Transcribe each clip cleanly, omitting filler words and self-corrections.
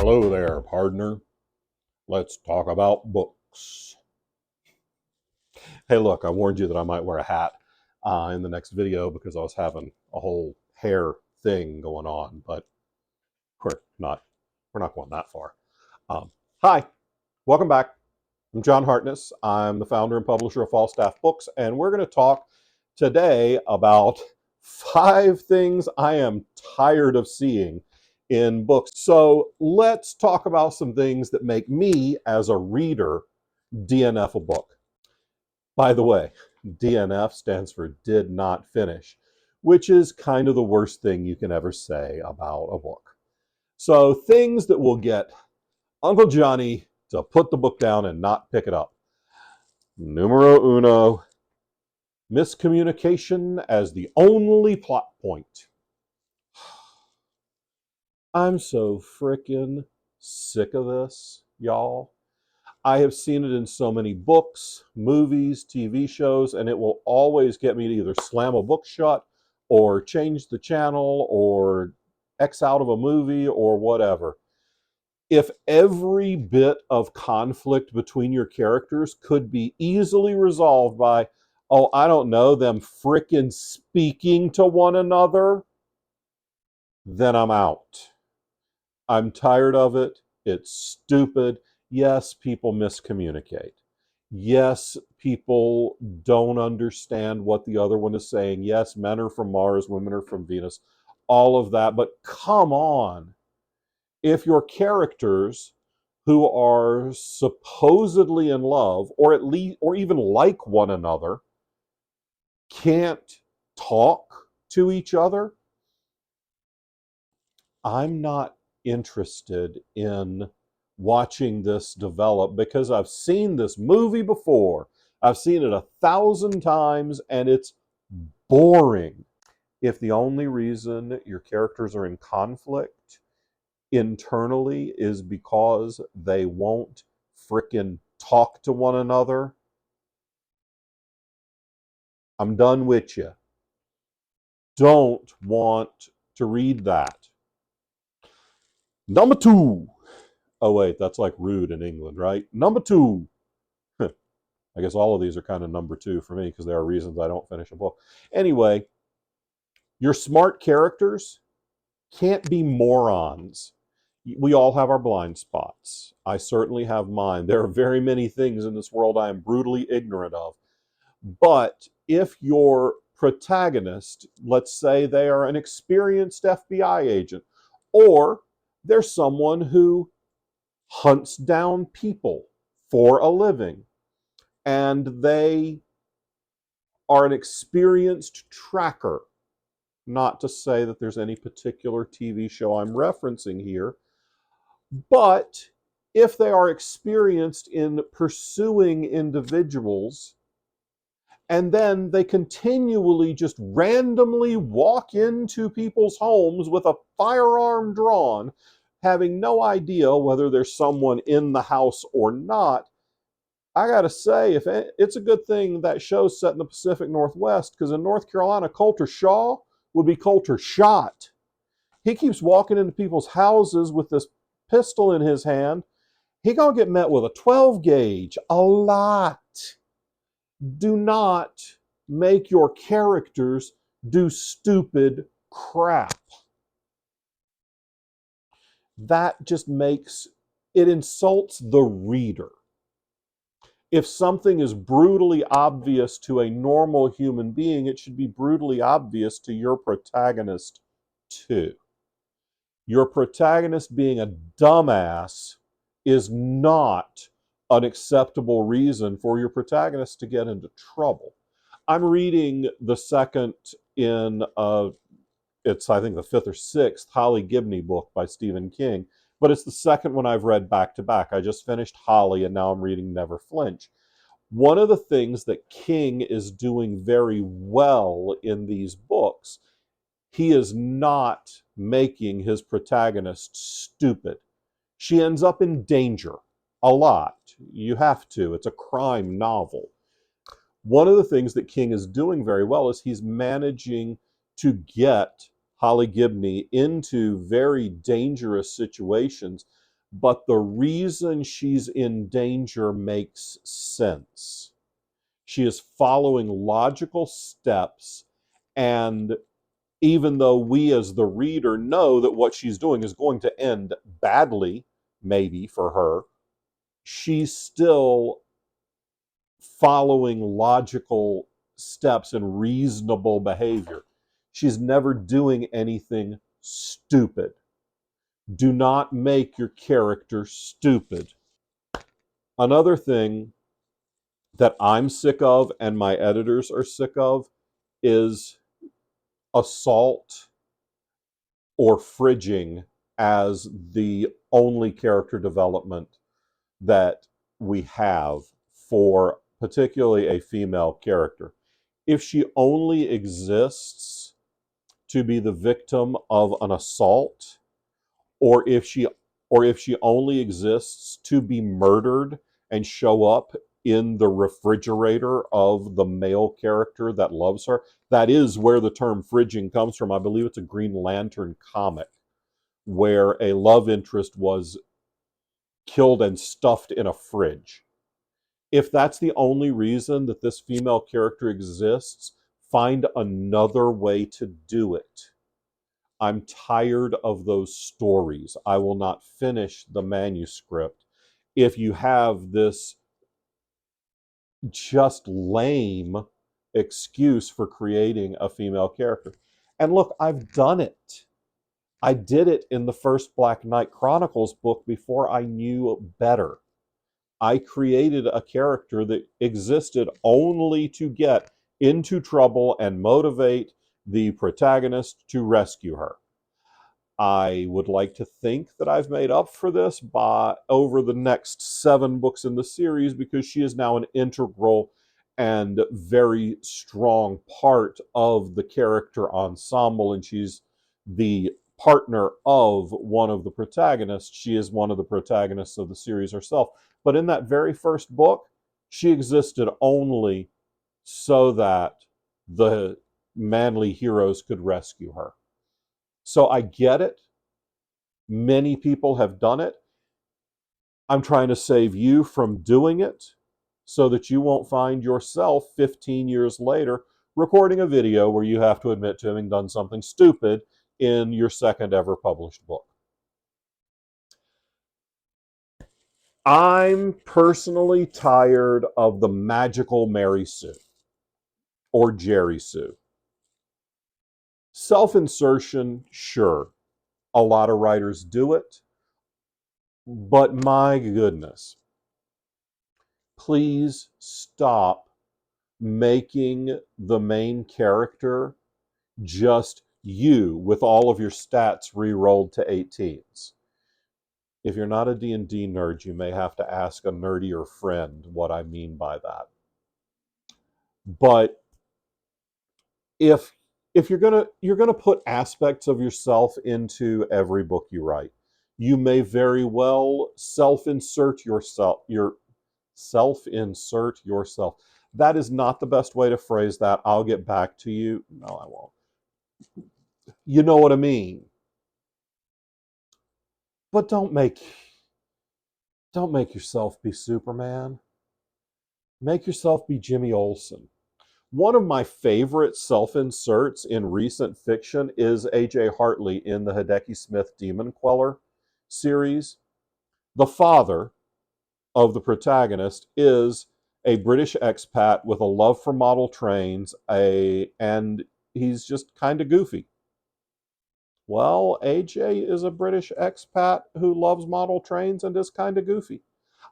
Hello there, partner. Let's talk about books. Hey, look, I warned you that I might wear a hat in the next video because I was having a whole hair thing going on, but we're not going that far. Hi, welcome back. I'm John Hartness. I'm the founder and publisher of Falstaff Books, and we're going to talk today about 5 things I am tired of seeing in books. So let's talk about some things that make me, as a reader, DNF a book. By the way, DNF stands for did not finish, which is kind of the worst thing you can ever say about a book. So things that will get Uncle Johnny to put the book down and not pick it up. Numero uno, miscommunication as the only plot point. I'm so frickin' sick of this, y'all. I have seen it in so many books, movies, TV shows, and it will always get me to either slam a book shut or change the channel or X out of a movie or whatever. If every bit of conflict between your characters could be easily resolved by, oh, I don't know, them frickin' speaking to one another, then I'm out. I'm tired of it. It's stupid. Yes, people miscommunicate. Yes, people don't understand what the other one is saying. Yes, men are from Mars, women are from Venus, all of that. But come on. If your characters who are supposedly in love, or at least, or even like one another, can't talk to each other, I'm not interested in watching this develop because I've seen this movie before. I've seen it 1,000 times and it's boring. If the only reason your characters are in conflict internally is because they won't frickin' talk to one another, I'm done with you. Don't want to read that. Number 2. Oh, wait, that's like rude in England, right? Number 2. I guess all of these are kind of number 2 for me because there are reasons I don't finish a book. Anyway, your smart characters can't be morons. We all have our blind spots. I certainly have mine. There are very many things in this world I am brutally ignorant of. But if your protagonist, let's say they are an experienced FBI agent, or they're someone who hunts down people for a living, and they are an experienced tracker, not to say that there's any particular TV show I'm referencing here, but if they are experienced in pursuing individuals, and then they continually just randomly walk into people's homes with a firearm drawn, having no idea whether there's someone in the house or not, I gotta say, if it's a good thing that show's set in the Pacific Northwest, because in North Carolina, Coulter Shaw would be Coulter Shot. He keeps walking into people's houses with this pistol in his hand. He gonna get met with a 12 gauge, a lot. Do not make your characters do stupid crap. That just makes it insults the reader. If something is brutally obvious to a normal human being, it should be brutally obvious to your protagonist too. Your protagonist being a dumbass is not an acceptable reason for your protagonist to get into trouble. I'm reading the second in, it's I think the 5th or 6th Holly Gibney book by Stephen King, but it's the second one I've read back to back. I just finished Holly and now I'm reading Never Flinch. One of the things that King is doing very well in these books, he is not making his protagonist stupid. She ends up in danger a lot. You have to. It's a crime novel. One of the things that King is doing very well is he's managing to get Holly Gibney into very dangerous situations but the reason she's in danger makes sense. She is following logical steps, and even though we as the reader know that what she's doing is going to end badly, maybe for her, she's still following logical steps and reasonable behavior. She's never doing anything stupid. Do not make your character stupid. Another thing that I'm sick of and my editors are sick of is assault or frriging as the only character development that we have for particularly a female character. If she only exists to be the victim of an assault, or if she only exists to be murdered and show up in the refrigerator of the male character that loves her, that is where the term frriging comes from. I believe it's a Green Lantern comic where a love interest was killed and stuffed in a fridge. If that's the only reason that this female character exists, find another way to do it. I'm tired of those stories. I will not finish the manuscript if you have this just lame excuse for creating a female character. And look, I've done it. I did it in the first Black Knight Chronicles book before I knew better. I created a character that existed only to get into trouble and motivate the protagonist to rescue her. I would like to think that I've made up for this by over the next 7 books in the series, because she is now an integral and very strong part of the character ensemble, and she's the partner of one of the protagonists. She is one of the protagonists of the series herself. But in that very first book, she existed only so that the manly heroes could rescue her. So I get it. Many people have done it. I'm trying to save you from doing it so that you won't find yourself 15 years later recording a video where you have to admit to having done something stupid in your second ever published book. I'm personally tired of the magical Mary Sue or Jerry Sue. Self-insertion, sure. A lot of writers do it. But my goodness, please stop making the main character just you with all of your stats re-rolled to 18s. If you're not a D&D nerd, you may have to ask a nerdier friend what I mean by that. But if you're gonna put aspects of yourself into every book you write, you may very well self-insert yourself. That is not the best way to phrase that. I'll get back to you. No, I won't. You know what I mean. But don't make yourself be Superman. Make yourself be Jimmy Olsen. One of my favorite self-inserts in recent fiction is A.J. Hartley in the Hideki Smith Demon Queller series. The father of the protagonist is a British expat with a love for model trains, and he's just kind of goofy. Well, AJ is a British expat who loves model trains and is kind of goofy.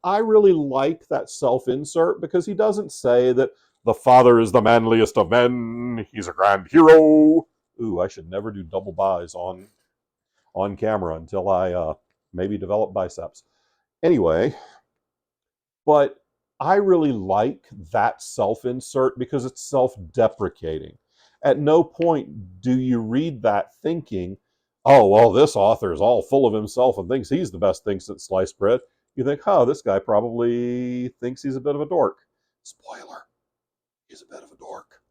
I really like that self-insert because he doesn't say that the father is the manliest of men, he's a grand hero. Ooh, I should never do double buys on camera until I maybe develop biceps. Anyway, but I really like that self-insert because it's self-deprecating. At no point do you read that thinking, oh, well, this author is all full of himself and thinks he's the best thing since sliced bread. You think, oh, this guy probably thinks he's a bit of a dork. Spoiler, he's a bit of a dork.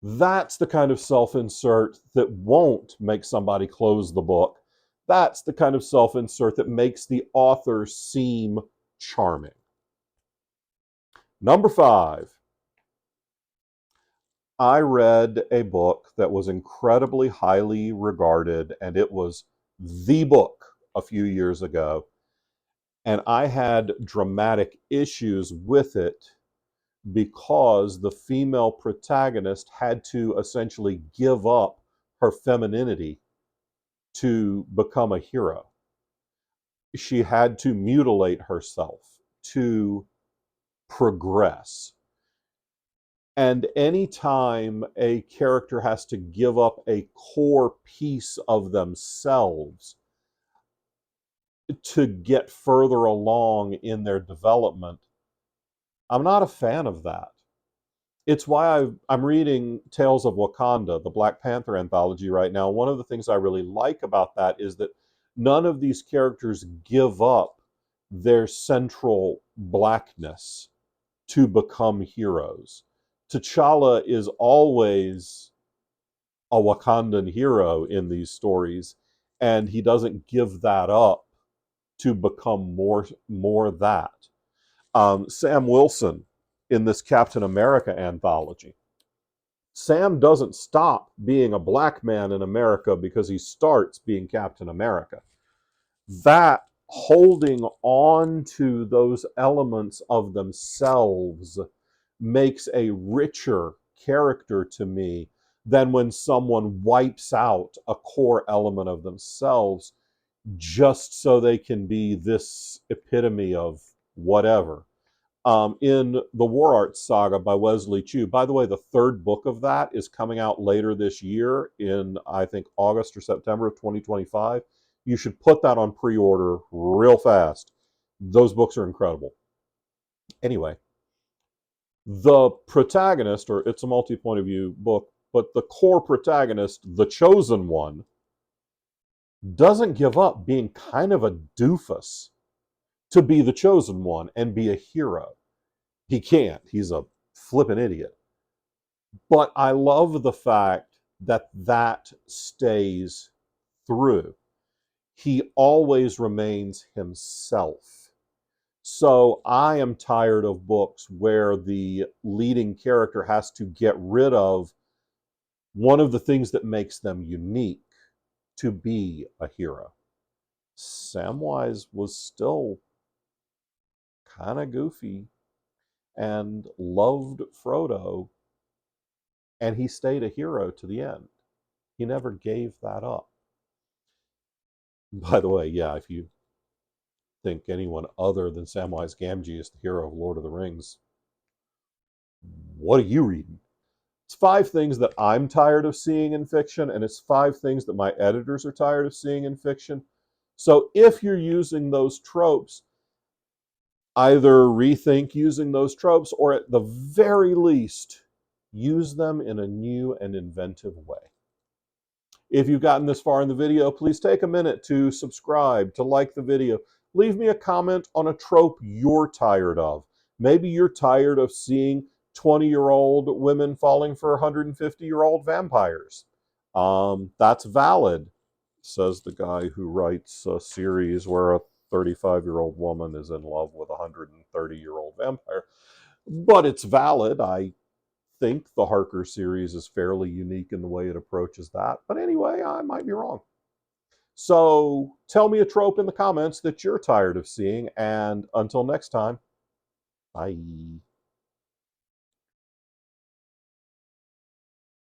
That's the kind of self-insert that won't make somebody close the book, That's the kind of self-insert that makes the author seem charming. Number 5, I read a book that was incredibly highly regarded, and it was the book a few years ago. And I had dramatic issues with it because the female protagonist had to essentially give up her femininity to become a hero. She had to mutilate herself to progress. And anytime a character has to give up a core piece of themselves to get further along in their development, I'm not a fan of that. It's why I'm reading Tales of Wakanda, the Black Panther anthology right now. One of the things I really like about that is that none of these characters give up their central blackness to become heroes. T'Challa is always a Wakandan hero in these stories, and he doesn't give that up to become more that. Sam Wilson in this Captain America anthology. Sam doesn't stop being a black man in America because he starts being Captain America. That holding on to those elements of themselves makes a richer character to me than when someone wipes out a core element of themselves just so they can be this epitome of whatever. In the War Arts Saga by Wesley Chu, by the way, the third book of that is coming out later this year in, I think, August or September of 2025. You should put that on pre-order real fast. Those books are incredible. Anyway, the protagonist, or it's a multi-point of view book, but the core protagonist, the chosen one, doesn't give up being kind of a doofus to be the chosen one and be a hero. He can't. He's a flippin' idiot. But I love the fact that that stays through. He always remains himself. So I am tired of books where the leading character has to get rid of one of the things that makes them unique to be a hero. Samwise was still kind of goofy and loved Frodo, and he stayed a hero to the end. He never gave that up. By the way, yeah, if you think anyone other than Samwise Gamgee is the hero of Lord of the Rings, what are you reading? It's 5 things that I'm tired of seeing in fiction, and it's 5 things that my editors are tired of seeing in fiction. So if you're using those tropes, either rethink using those tropes, or at the very least, use them in a new and inventive way. If you've gotten this far in the video, please take a minute to subscribe, to like the video. Leave me a comment on a trope you're tired of. Maybe you're tired of seeing 20-year-old women falling for 150-year-old vampires. That's valid, says the guy who writes a series where a 35-year-old woman is in love with a 130-year-old vampire. But it's valid. I think the Harker series is fairly unique in the way it approaches that. But anyway, I might be wrong. So tell me a trope in the comments that you're tired of seeing. And until next time, bye.